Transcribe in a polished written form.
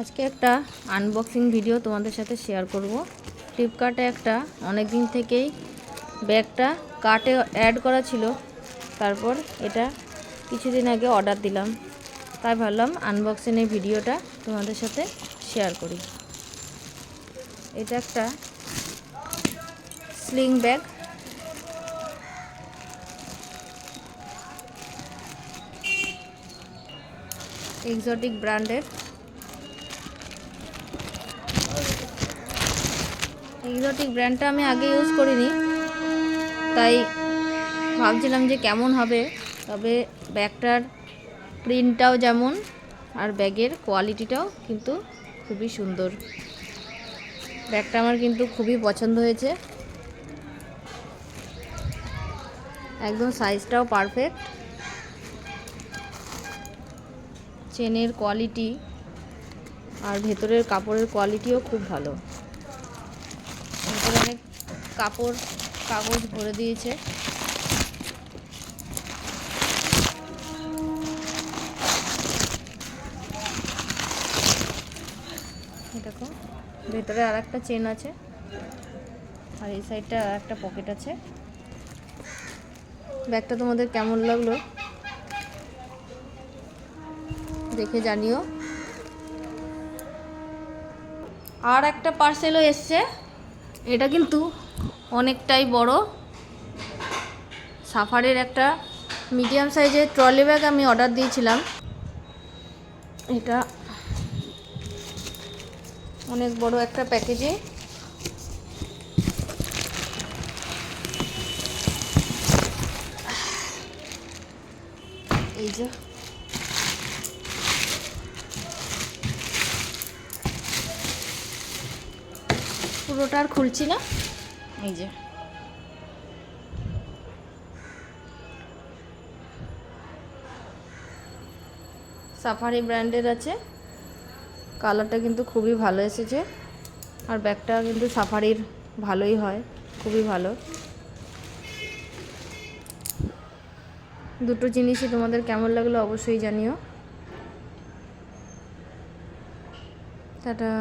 আজকে একটা unboxing video তোমাদের সাথে শেয়ার করব। ফ্লিপকার্টে একটা অনেক দিন থেকেই ব্যাগটা কার্টে অ্যাড করা ছিল, তারপর এটা কিছুদিন আগে অর্ডার দিলাম, তাই ভাবলাম আনবক্সিংয়ের ভিডিওটা তোমাদের সাথে শেয়ার করি। এটা একটা স্লিং ব্যাগ, এক্সোটিক ব্র্যান্ডের। এক্সোটিক ব্র্যান্ডটা আমি আগে ইউজ করিনি, তাই ভাবছিলাম যে কেমন হবে। তবে ব্যাগটার প্রিন্টটাও যেমন, আর ব্যাগের কোয়ালিটিটাও কিন্তু খুবই সুন্দর। ব্যাগটা আমার কিন্তু খুবই পছন্দ হয়েছে, একদম সাইজটাও পারফেক্ট। চেনের কোয়ালিটি আর ভেতরের কাপড়ের কোয়ালিটিও খুব ভালো। ভেতরে অনেক কাগজ ভরে দিয়েছে। দেখো, ভেতরে আর একটা চেন আছে, আর এই সাইডটা আর একটা পকেট আছে। ব্যাগটা তোমাদের কেমন লাগলো দেখে জানিও। আর একটা পার্সেলও এসছে, এটা কিন্তু অনেকটাই বড়। সাফারির একটা মিডিয়াম সাইজের ট্রলি ব্যাগ আমি অর্ডার দিয়েছিলাম। এটা অনেক বড় একটা প্যাকেজে। এই যে পুরোটা আর খুলছি না, এই যে সাফারি ব্র্যান্ডের আছে। কালারটা কিন্তু খুবই ভালো এসেছে, আর ব্যাগটা কিন্তু সাফারির ভালোই হয়, খুবই ভালো। দুটো জিনিসই তোমাদের কেমন লাগলো অবশ্যই জানিও। টাটা।